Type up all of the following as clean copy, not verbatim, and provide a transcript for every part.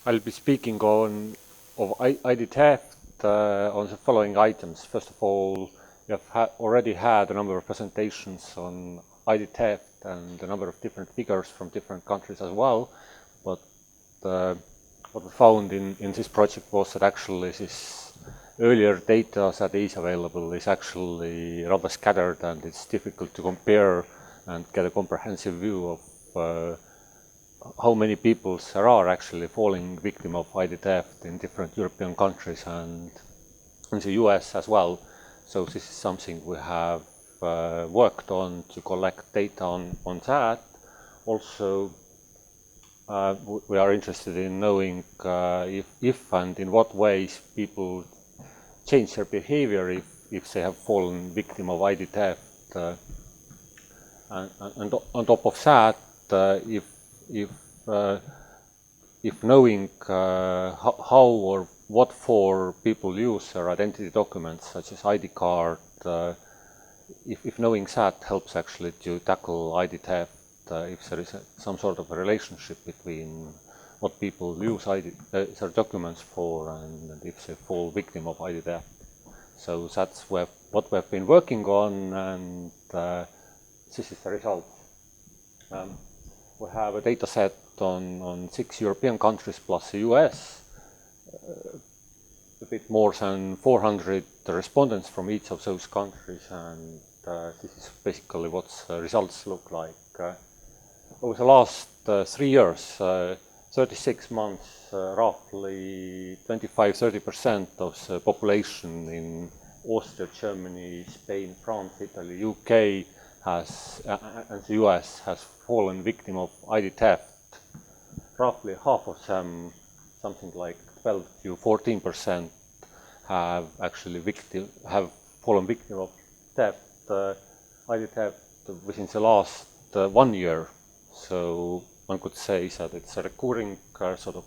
I'll be speaking of ID theft on the following items. First of all, we have already had a number of presentations on ID theft and a number of different figures from different countries as well. But what we found in this project was that actually this earlier data that is available is actually rather scattered, and it's difficult to compare and get a comprehensive view of how many people there are actually falling victim of ID theft in different European countries and in the US as well. So this is something we have worked on to collect data on that. Also, we are interested in knowing if and in what ways people change their behavior if they have fallen victim of ID theft. And on top of that, if knowing how or what for people use their identity documents, such as ID card, if knowing that helps actually to tackle ID theft, if there is some sort of a relationship between what people use their documents for and if they fall victim of ID theft. So that's what we have been working on, and this is the result. We have a data set on 6 European countries plus the US, a bit more than 400 respondents from each of those countries, and this is basically what the results look like. Over the last 3 years, 36 months, roughly 25–30% of the population in Austria, Germany, Spain, France, Italy, UK and the US has fallen victim of ID theft. Roughly half of them, something like 12–14%, have actually fallen victim of theft, ID theft within the last 1 year. So one could say that it's a recurring sort of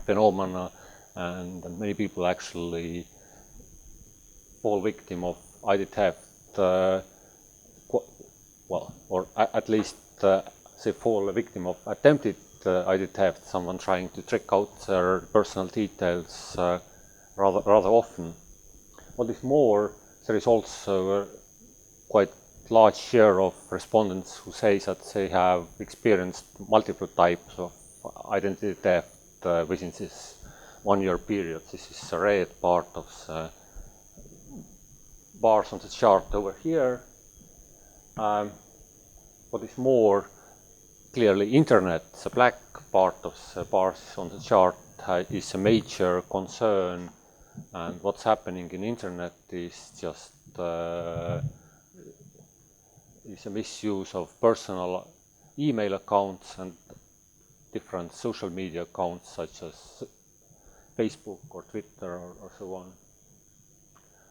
phenomena, and many people actually fall victim of ID theft. Or at least they fall a victim of attempted ID theft, someone trying to trick out their personal details rather often. What is more, there is also a quite large share of respondents who say that they have experienced multiple types of identity theft within this 1 year period. This is the red part of the bars on the chart over here. What is more, clearly internet, the black part of the bars on the chart, is a major concern, and what's happening in internet is just is a misuse of personal email accounts and different social media accounts such as Facebook or Twitter or so on.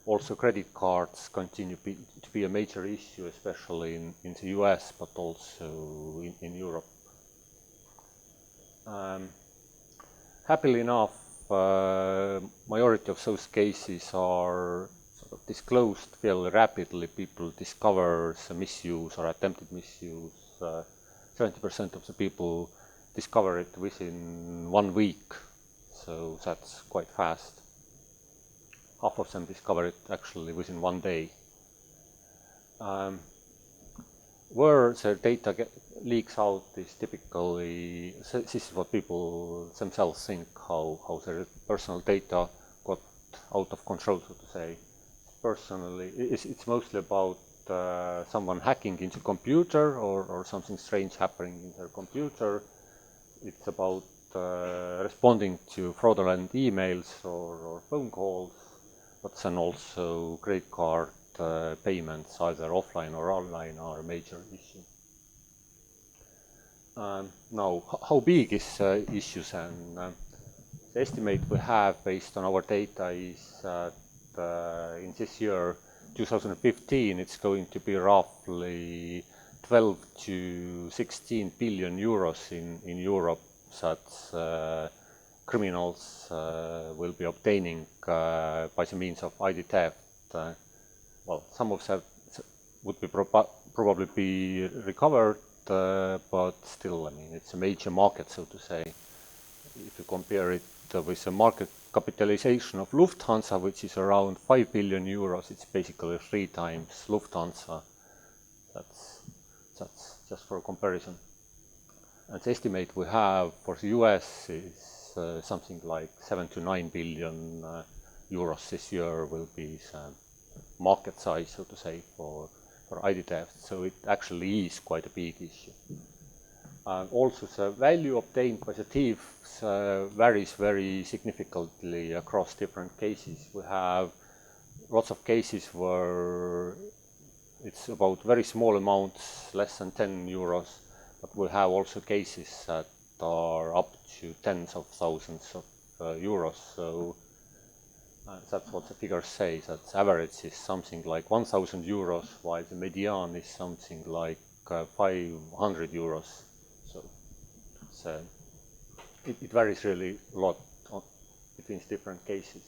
Also, credit cards continue to be a major issue, especially in the US, but also in Europe. Happily enough, majority of those cases are sort of disclosed fairly rapidly. People discover the misuse or attempted misuse. 70% of the people discover it within 1 week, so that's quite fast. Half of them discover it actually within 1 day. Where the data leaks out is typically, this is what people themselves think, how their personal data got out of control, so to say. Personally, it's mostly about someone hacking into computer or something strange happening in their computer. It's about responding to fraudulent emails or phone calls, but then also credit card payments, either offline or online, are a major issue. Now, how big is the issue then? The estimate we have based on our data is that in this year, 2015, it's going to be roughly 12–16 billion euros in Europe that criminals will be obtaining by the means of ID theft. Well, some of that would be probably be recovered, but still, I mean, it's a major market, so to say, if you compare it with the market capitalization of Lufthansa, which is around 5 billion euros. It's basically 3 times Lufthansa. That's just for a comparison. And the estimate we have for the US is something like 7 to 9 billion euros this year will be the market size, so to say, for ID theft. So it actually is quite a big issue. Also, the value obtained by the thieves varies very significantly across different cases. We have lots of cases where it's about very small amounts, less than 10 euros, but we have also cases that are up to tens of thousands of euros. So that's what the figures say, that the average is something like 1,000 euros, while the median is something like 500 euros. So it varies really a lot between different cases.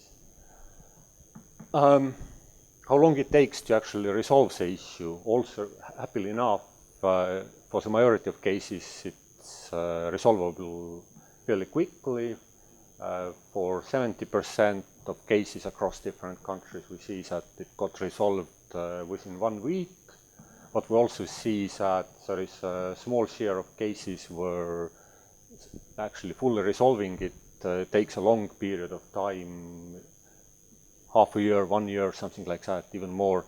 How long it takes to actually resolve the issue, also happily enough, for the majority of cases it's resolvable fairly quickly. For 70% of cases across different countries, we see that it got resolved within 1 week. But we also see that there is a small share of cases where actually fully resolving it takes a long period of time, half a year, 1 year, something like that, even more.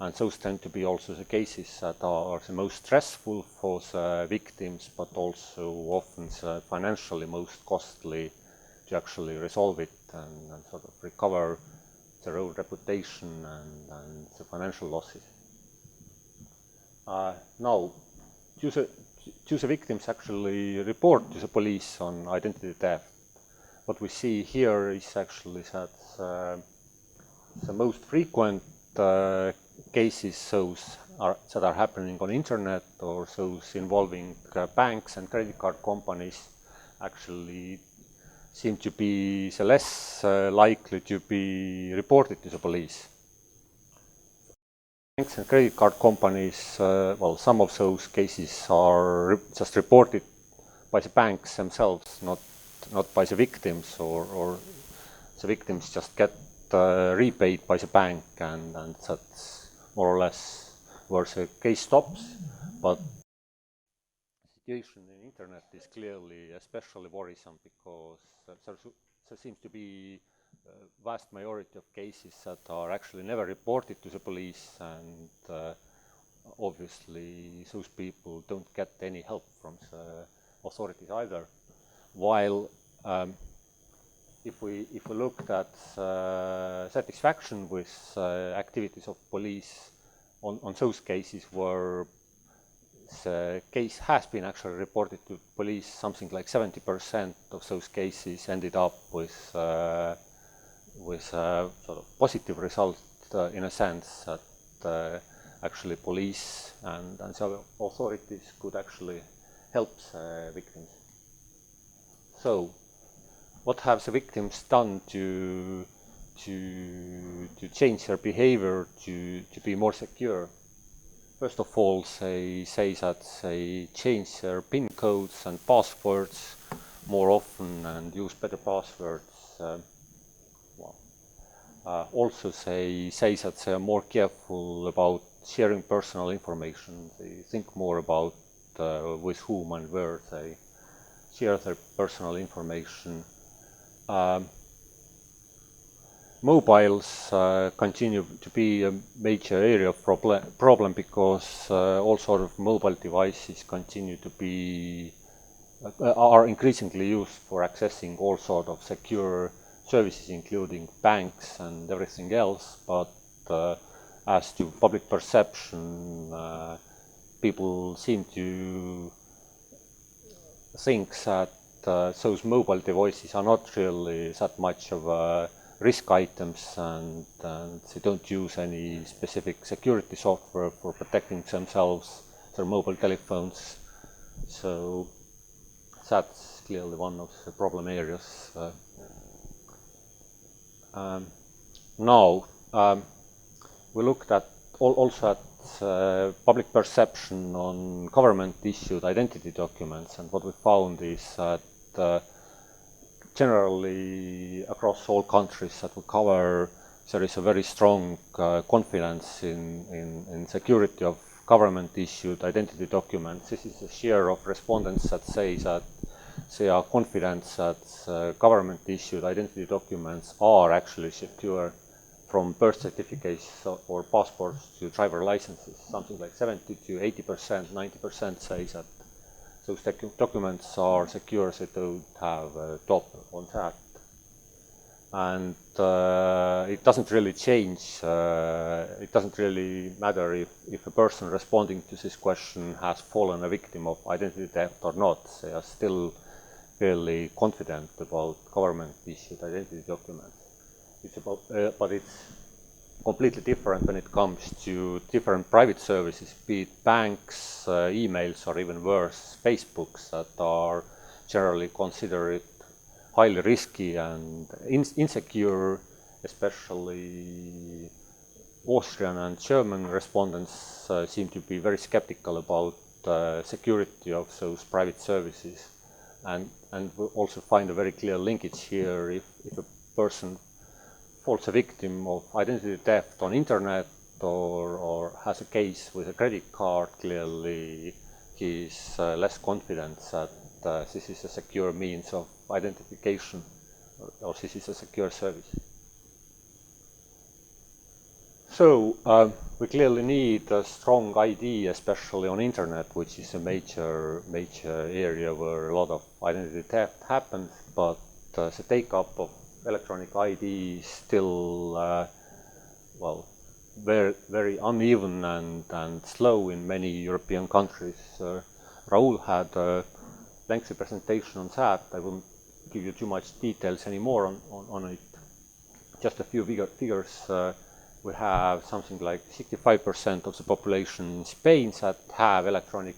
And those tend to be also the cases that are the most stressful for the victims, but also often the financially most costly to actually resolve it and sort of recover their own reputation and the financial losses. Now, do the victims actually report to the police on identity theft? What we see here is actually that the most frequent cases, those that are happening on internet or those involving banks and credit card companies, actually seem to be the less likely to be reported to the police. Banks and credit card companies, well, some of those cases are just reported by the banks themselves, not by the victims, or the victims just get repaid by the bank, and that's more or less where the case stops. But the situation in internet is clearly especially worrisome because there seems to be a vast majority of cases that are actually never reported to the police, and obviously those people don't get any help from the authorities either. While if we looked at satisfaction with activities of police on those cases where the case has been actually reported to police, something like 70% of those cases ended up with a sort of positive result, in a sense that actually police and the authorities could actually help the victims. So, what have the victims done to change their behavior to be more secure? First of all, they say that they change their PIN codes and passwords more often and use better passwords. Also, they say that they are more careful about sharing personal information. They think more about with whom and where they share their personal information. Mobiles continue to be a major area of problem because all sort of mobile devices continue to be are increasingly used for accessing all sort of secure services, including banks and everything else. But as to public perception, people seem to think that those mobile devices are not really that much of risk items, and they don't use any specific security software for protecting themselves, their mobile telephones. So that's clearly one of the problem areas. Now, we looked at also at public perception on government-issued identity documents, and what we found is that generally across all countries that we cover, there is a very strong confidence in security of government-issued identity documents. This is a share of respondents that say that they are confident that government-issued identity documents are actually secure, from birth certificates or passports to driver licenses. Something like 70 to 80%, 90% say that those documents are secure, they don't have a top on that. And it doesn't really change, it doesn't really matter if a person responding to this question has fallen a victim of identity theft or not. They are still fairly confident about government-issued identity documents. It's about, but it's completely different when it comes to different private services, be it banks, emails, or even worse, Facebooks, that are generally considered highly risky and insecure. Especially Austrian and German respondents seem to be very skeptical about security of those private services, and we also find a very clear linkage here. If a person falls a victim of identity theft on internet or has a case with a credit card, clearly he is less confident that this is a secure means of identification, or this is a secure service. So we clearly need a strong ID, especially on internet, which is a major area where a lot of identity theft happens, but the take-up of electronic ID is still well, very uneven and slow in many European countries. Raul had a lengthy presentation on that. I won't give you too much details anymore on it. Just a few figures. We have something like 65% of the population in Spain that have electronic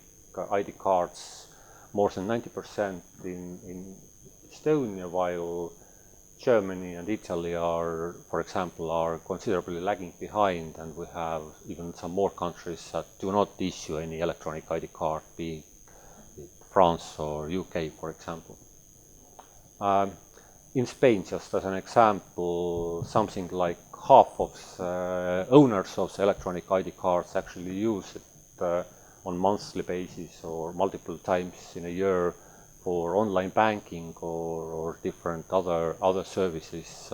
ID cards, more than 90% in Estonia, while Germany and Italy are, for example, are considerably lagging behind, and we have even some more countries that do not issue any electronic ID card, be it France or UK, for example. In Spain, just as an example, something like half of the owners of the electronic ID cards actually use it on monthly basis or multiple times in a year for online banking or different other services.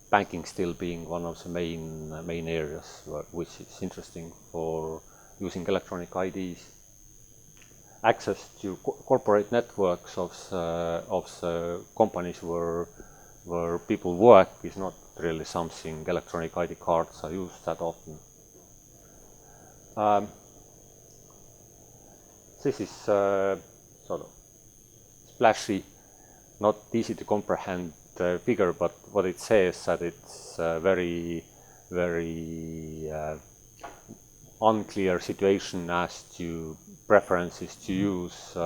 Banking still being one of the main areas which is interesting for using electronic IDs. Access to corporate networks of the companies where people work is not really something electronic ID cards are used that often. This is sort of splashy, not easy to comprehend figure, but what it says that it's a very unclear situation as to preferences to use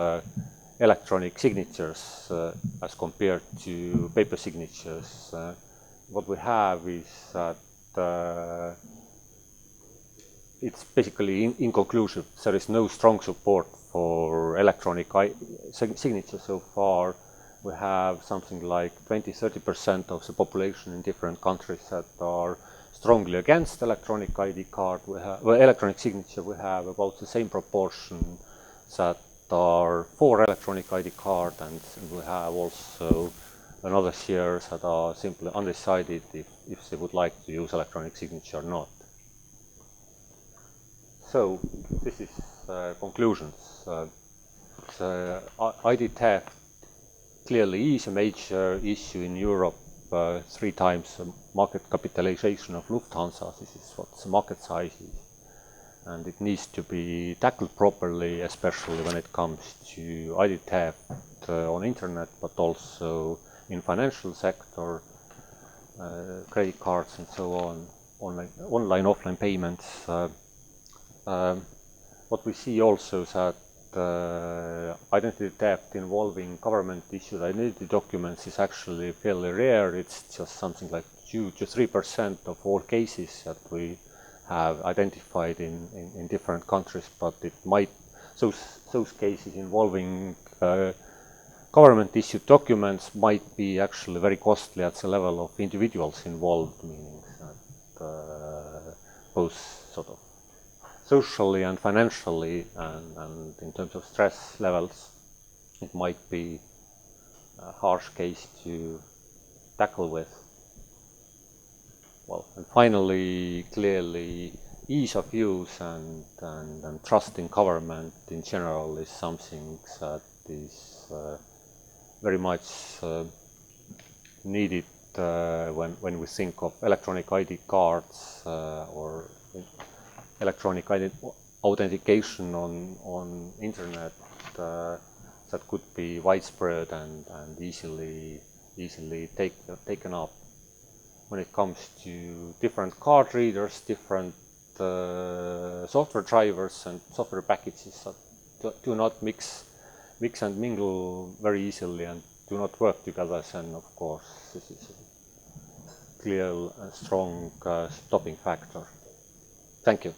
electronic signatures as compared to paper signatures. What we have is that it's basically inconclusive. There is no strong support for electronic signature so far. We have something like 20–30% of the population in different countries that are strongly against electronic ID card. We have, well, electronic signature. We have about the same proportion that are for electronic ID card, and we have also another shares that are simply undecided if they would like to use electronic signature or not. So this is conclusions. The ID theft clearly is a major issue in Europe. 3 times the market capitalization of Lufthansa. This is what the market size is, and it needs to be tackled properly, especially when it comes to ID theft on internet, but also in financial sector, credit cards and so on, online offline payments. What we see also is that identity theft involving government-issued identity documents is actually fairly rare. It's just something like 2–3% of all cases that we have identified in different countries, but it might, those cases involving government issued documents might be actually very costly at the level of individuals involved, meaning that both sort of socially and financially and in terms of stress levels, it might be a harsh case to tackle with. Well, and finally, clearly, ease of use and trust in government in general is something that is very much needed when we think of electronic ID cards or electronic authentication on internet that could be widespread and easily taken up. When it comes to different card readers, different software drivers and software packages that do not mix and mingle very easily and do not work together, then of course this is a clear and strong stopping factor. Thank you.